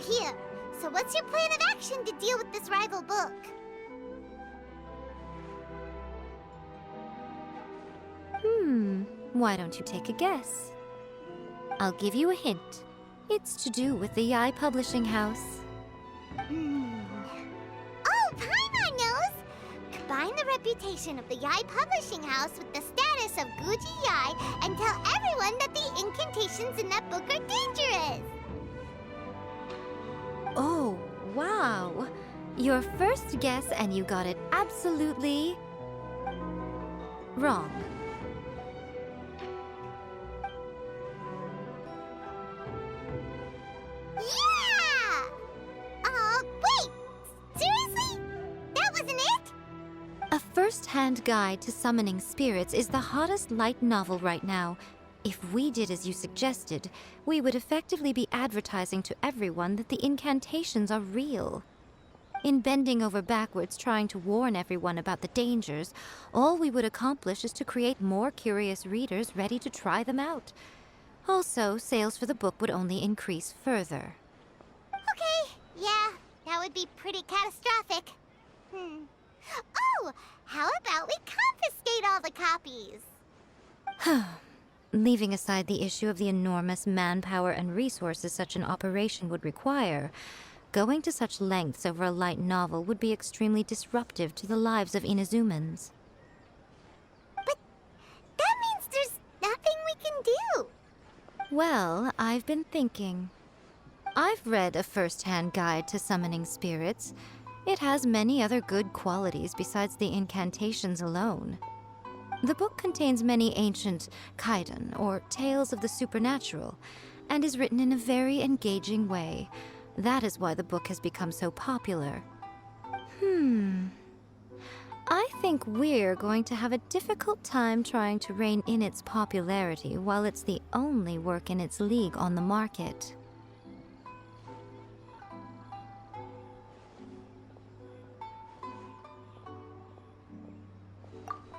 here. So what's your plan of action to deal with this rival book? Why don't you take a guess? I'll give you a hint. It's to do with the Yai Publishing House. Oh, Paimon knows! Combine the reputation of the Yai Publishing House with the status of Guji Yai and tell everyone that the incantations in that book are dangerous! Oh, wow! Your first guess and you got it absolutely wrong. Yeah! Wait! Seriously? That wasn't it? A first-hand guide to summoning spirits is the hottest light novel right now. If we did as you suggested, we would effectively be advertising to everyone that the incantations are real. In bending over backwards trying to warn everyone about the dangers, all we would accomplish is to create more curious readers ready to try them out. Also, sales for the book would only increase further. Okay, yeah, that would be pretty catastrophic. Oh, how about we confiscate all the copies? Leaving aside the issue of the enormous manpower and resources such an operation would require, going to such lengths over a light novel would be extremely disruptive to the lives of Inazumans. But that means there's nothing we can do. Well, I've been thinking. I've read a first-hand guide to summoning spirits. It has many other good qualities besides the incantations alone. The book contains many ancient kaiden, or tales of the supernatural, and is written in a very engaging way. That is why the book has become so popular. I think we're going to have a difficult time trying to rein in its popularity while it's the only work in its league on the market.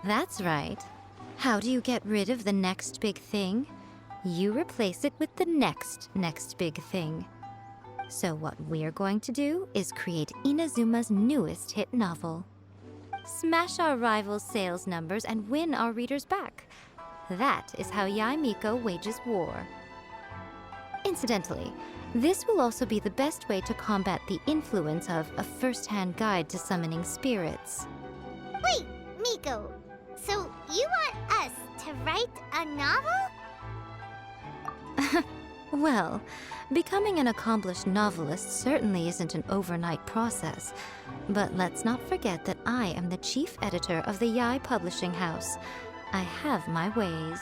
That's right. How do you get rid of the next big thing? You replace it with the next big thing. So what we're going to do is create Inazuma's newest hit novel. Smash our rival's sales numbers and win our readers back. That is how Yae Miko wages war. Incidentally, this will also be the best way to combat the influence of a first-hand guide to summoning spirits. Wait, Miko, so you want us to write a novel? Well, becoming an accomplished novelist certainly isn't an overnight process. But let's not forget that I am the chief editor of the Yae Publishing House. I have my ways.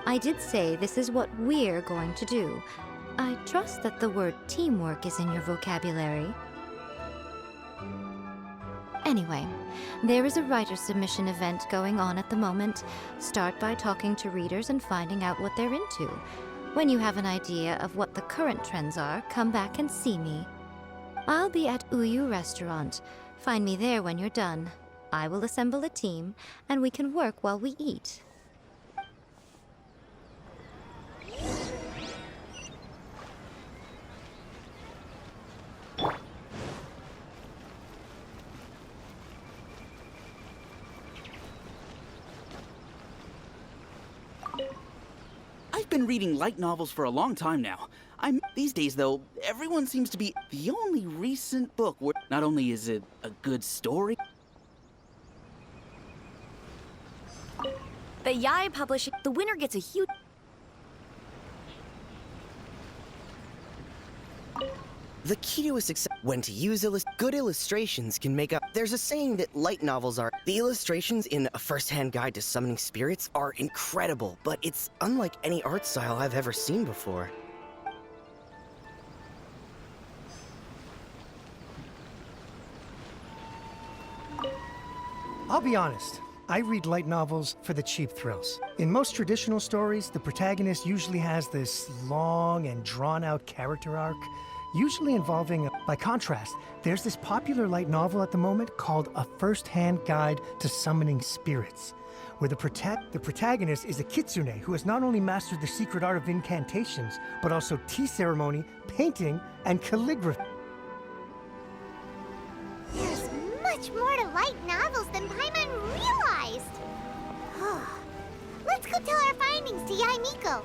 I did say this is what we're going to do. I trust that the word teamwork is in your vocabulary. Anyway, there is a writer submission event going on at the moment. Start by talking to readers and finding out what they're into. When you have an idea of what the current trends are, come back and see me. I'll be at Uyu Restaurant. Find me there when you're done. I will assemble a team, and we can work while we eat. I've been reading light novels for a long time now. These days, though, everyone seems to be the only recent book where not only is it a good story... The Yae Publishing, the winner gets a huge... The key to a success when to use good illustrations can make up. There's a saying that light novels are. The illustrations in A First-Hand Guide to Summoning Spirits are incredible, but it's unlike any art style I've ever seen before. I'll be honest. I read light novels for the cheap thrills. In most traditional stories, the protagonist usually has this long and drawn-out character arc, usually involving, by contrast, there's this popular light novel at the moment called A First-Hand Guide to Summoning Spirits, where the protagonist is a kitsune who has not only mastered the secret art of incantations, but also tea ceremony, painting, and calligraphy. There's much more to light novels than Paimon realized. Let's go tell our findings to Yai Miko.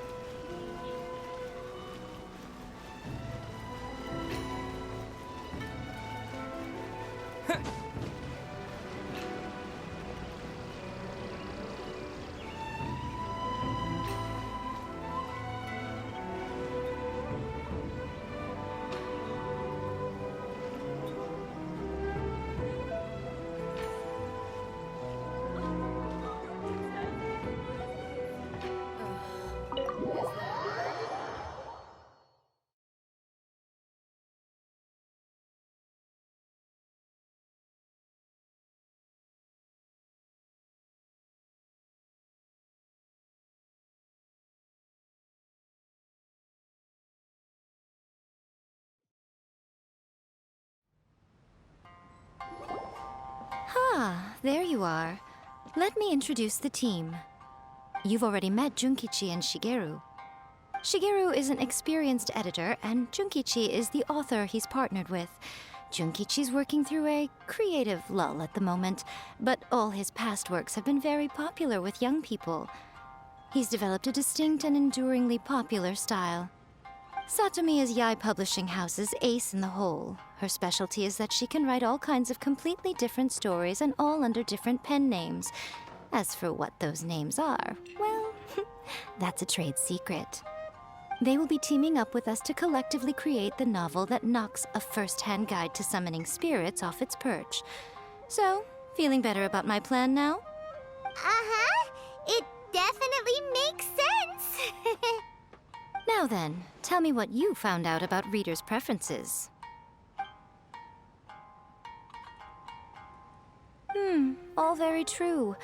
Ah, there you are. Let me introduce the team. You've already met Junkichi and Shigeru. Shigeru is an experienced editor, and Junkichi is the author he's partnered with. Junkichi's working through a creative lull at the moment, but all his past works have been very popular with young people. He's developed a distinct and enduringly popular style. Satomi is Yai Publishing House's ace in the hole. Her specialty is that she can write all kinds of completely different stories and all under different pen names. As for what those names are, well, that's a trade secret. They will be teaming up with us to collectively create the novel that knocks a first-hand guide to summoning spirits off its perch. So, feeling better about my plan now? Uh-huh. It definitely makes sense. Now then, tell me what you found out about readers' preferences. All very true.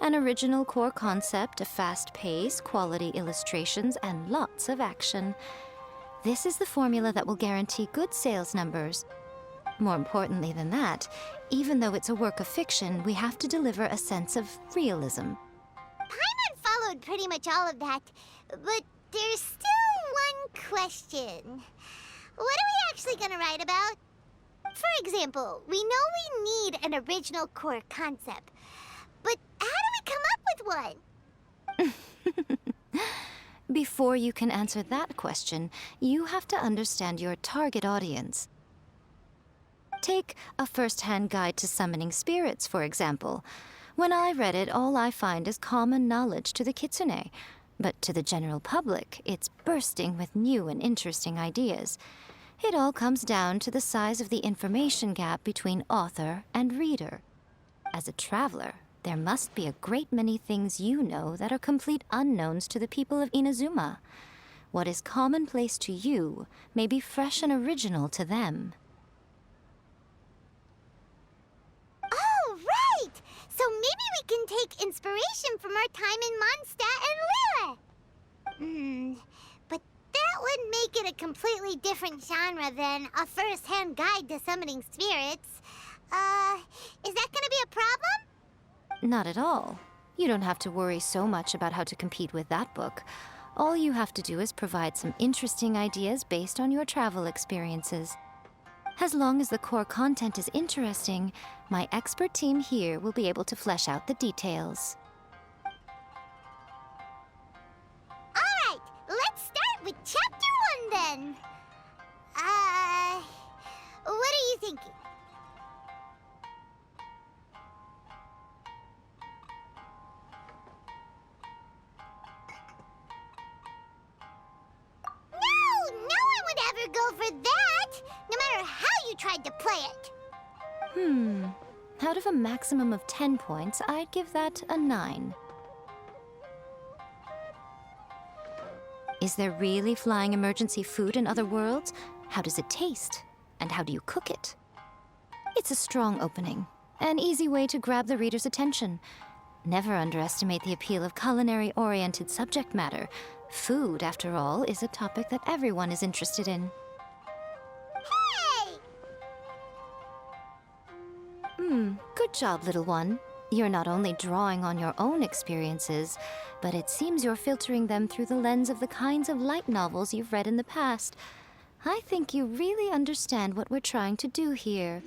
An original core concept, a fast pace, quality illustrations, and lots of action. This is the formula that will guarantee good sales numbers. More importantly than that, even though it's a work of fiction, we have to deliver a sense of realism. Paimon followed pretty much all of that, but there's still one question. What are we actually gonna write about? For example, we know we need an original core concept, but how do we come up with one? Before you can answer that question, you have to understand your target audience. Take a first-hand guide to summoning spirits, for example. When I read it, all I find is common knowledge to the kitsune. But to the general public, it's bursting with new and interesting ideas. It all comes down to the size of the information gap between author and reader. As a traveler, there must be a great many things you know that are complete unknowns to the people of Inazuma. What is commonplace to you may be fresh and original to them. Oh, right! So maybe we can take inspiration from our time in Mondstadt and Lille. But that would make it a completely different genre than a first-hand guide to summoning spirits. Is that gonna be a problem? Not at all. You don't have to worry so much about how to compete with that book. All you have to do is provide some interesting ideas based on your travel experiences. As long as the core content is interesting, my expert team here will be able to flesh out the details. Alright, let's start with chapter 1 then. What are you thinking? No one would ever go for that, no matter how you tried to play it. Out of a maximum of 10 points, I'd give that a 9. Is there really flying emergency food in other worlds? How does it taste? And how do you cook it? It's a strong opening, an easy way to grab the reader's attention. Never underestimate the appeal of culinary-oriented subject matter. Food, after all, is a topic that everyone is interested in. Hey! Good job, little one. You're not only drawing on your own experiences, but it seems you're filtering them through the lens of the kinds of light novels you've read in the past. I think you really understand what we're trying to do here.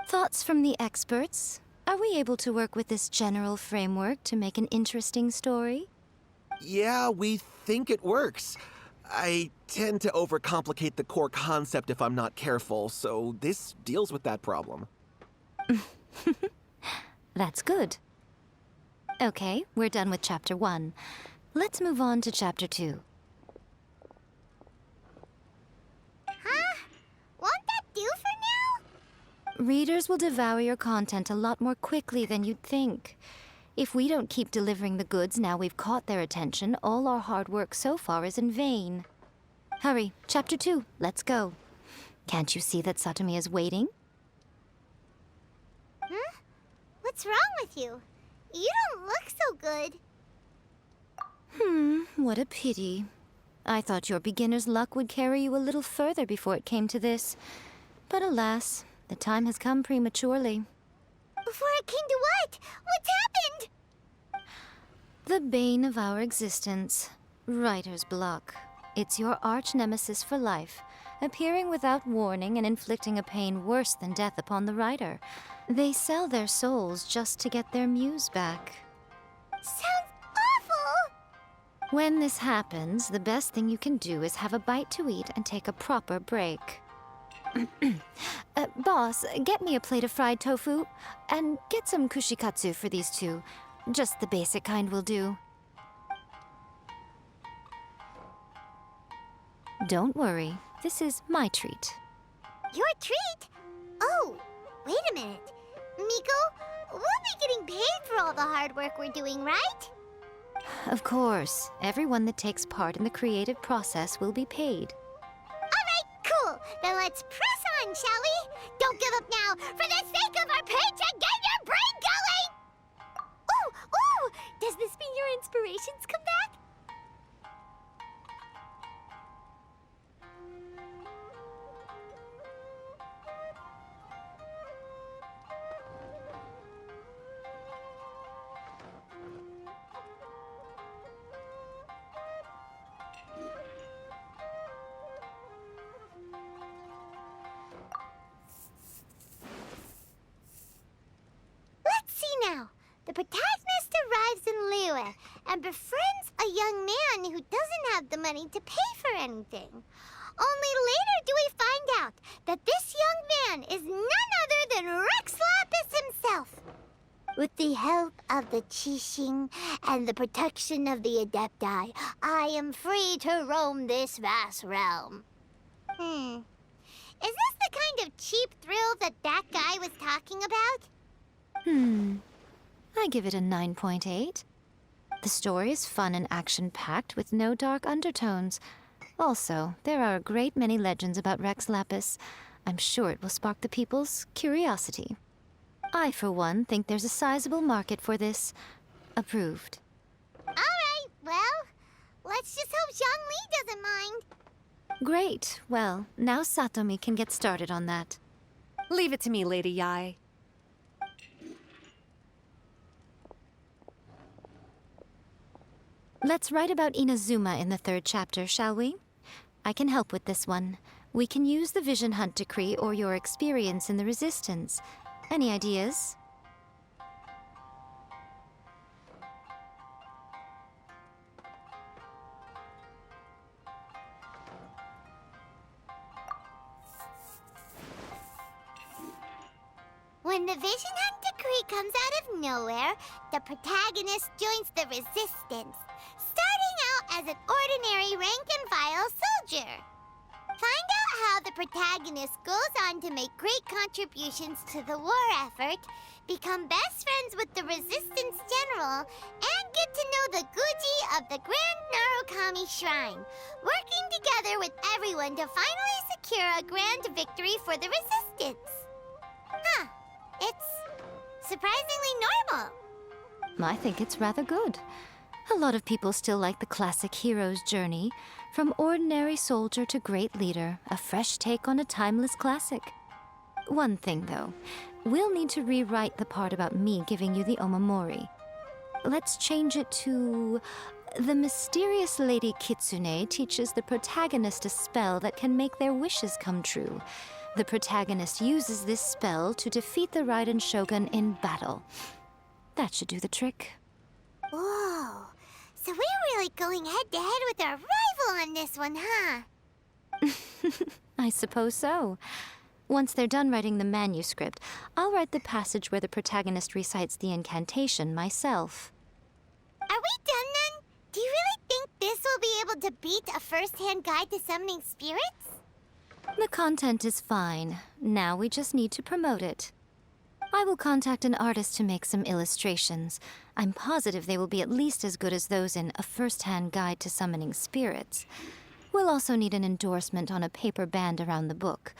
Thoughts from the experts? Are we able to work with this general framework to make an interesting story? Yeah, we think it works. I tend to overcomplicate the core concept if I'm not careful, so this deals with that problem. That's good. Okay, we're done with Chapter 1. Let's move on to Chapter 2. Huh? Won't that do for now? Readers will devour your content a lot more quickly than you'd think. If we don't keep delivering the goods now we've caught their attention, all our hard work so far is in vain. Hurry, Chapter 2, let's go. Can't you see that Satomi is waiting? Huh? What's wrong with you? You don't look so good. What a pity. I thought your beginner's luck would carry you a little further before it came to this. But alas, the time has come prematurely. Before it came to what? What's happened? The bane of our existence, writer's block. It's your arch nemesis for life, appearing without warning and inflicting a pain worse than death upon the writer. They sell their souls just to get their muse back. Sounds awful! When this happens, the best thing you can do is have a bite to eat and take a proper break. Boss, get me a plate of fried tofu, and get some kushikatsu for these two. Just the basic kind will do. Don't worry, this is my treat. Your treat? Oh, wait a minute. Miko, we'll be getting paid for all the hard work we're doing, right? Of course, everyone that takes part in the creative process will be paid. Cool. Then let's press on, shall we? Don't give up now. For the sake of our paycheck, get your brain going! Ooh, ooh! Does this mean your inspirations come back? Let's see now. The protagonist arrives in Liyue and befriends a young man who doesn't have the money to pay for anything. Only later do we find out that this young man is none other than Rex Lapis himself. With the help of the Qixing and the protection of the Adepti, I am free to roam this vast realm. Is this the kind of cheap thrill that guy was talking about? I give it a 9.8. The story is fun and action-packed with no dark undertones. Also, there are a great many legends about Rex Lapis. I'm sure it will spark the people's curiosity. I, for one, think there's a sizable market for this. Approved. All right, well, let's just hope Zhongli doesn't mind. Great. Well, now Satomi can get started on that. Leave it to me, Lady Yai. Let's write about Inazuma in the 3rd chapter, shall we? I can help with this one. We can use the Vision Hunt decree or your experience in the Resistance. Any ideas? When the Vision Hunt decree comes out of nowhere, the protagonist joins the Resistance, starting out as an ordinary rank-and-file soldier. Find out how the protagonist goes on to make great contributions to the war effort, become best friends with the Resistance General, and get to know the Guji of the Grand Narukami Shrine, working together with everyone to finally secure a grand victory for the Resistance. Huh. It's surprisingly normal. I think it's rather good. A lot of people still like the classic hero's journey, from ordinary soldier to great leader, a fresh take on a timeless classic. One thing, though, we'll need to rewrite the part about me giving you the omamori. Let's change it to... The mysterious Lady Kitsune teaches the protagonist a spell that can make their wishes come true. The protagonist uses this spell to defeat the Raiden Shogun in battle. That should do the trick. Whoa. So we're really going head-to-head with our rival on this one, huh? I suppose so. Once they're done writing the manuscript, I'll write the passage where the protagonist recites the incantation myself. Are we done then? Do you really think this will be able to beat a first-hand guide to summoning spirits? The content is fine. Now we just need to promote it. I will contact an artist to make some illustrations. I'm positive they will be at least as good as those in A First-Hand Guide to Summoning Spirits. We'll also need an endorsement on a paper band around the book.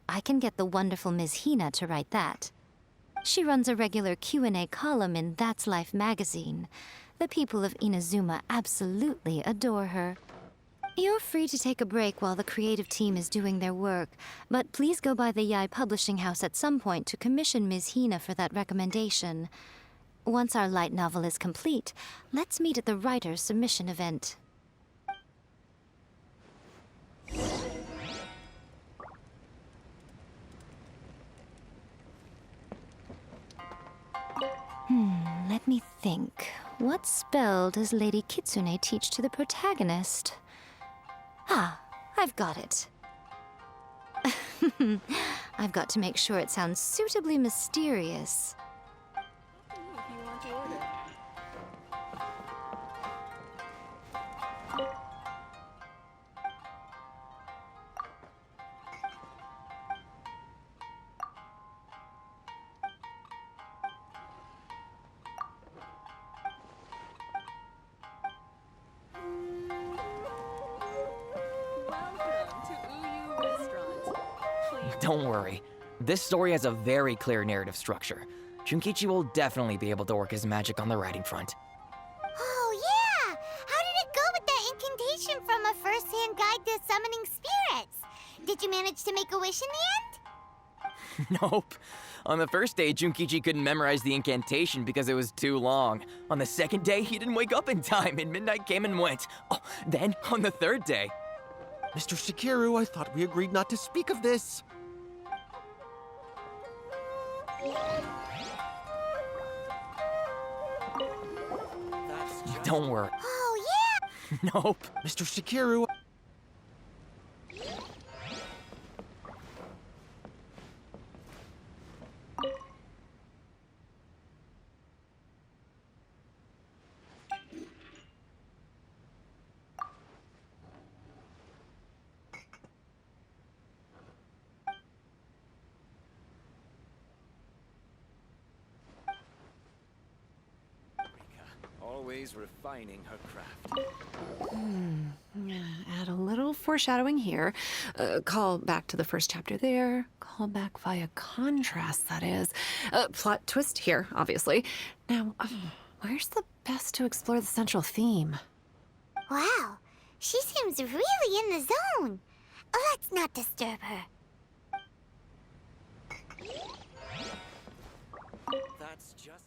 I can get the wonderful Ms. Hina to write that. She runs a regular Q&A column in That's Life magazine. The people of Inazuma absolutely adore her. You're free to take a break while the creative team is doing their work, but please go by the Yai Publishing House at some point to commission Ms. Hina for that recommendation. Once our light novel is complete, let's meet at the writer's submission event. Let me think. What spell does Lady Kitsune teach to the protagonist? Ah, I've got it. I've got to make sure it sounds suitably mysterious. Don't worry. This story has a very clear narrative structure. Junkichi will definitely be able to work his magic on the writing front. Oh, yeah! How did it go with that incantation from A First-Hand Guide to Summoning Spirits? Did you manage to make a wish in the end? Nope. On the first day, Junkichi couldn't memorize the incantation because it was too long. On the second day, he didn't wake up in time and midnight came and went. Oh, then, on the third day... Mr. Shikiru, I thought we agreed not to speak of this. Don't worry. Oh, yeah! Nope. Mr. Shikiru... Always refining her craft. Add a little foreshadowing here. Call back to the first chapter there. Call back via contrast, that is. Plot twist here, obviously. Now, where's the best to explore the central theme? Wow, she seems really in the zone. Let's not disturb her. That's just...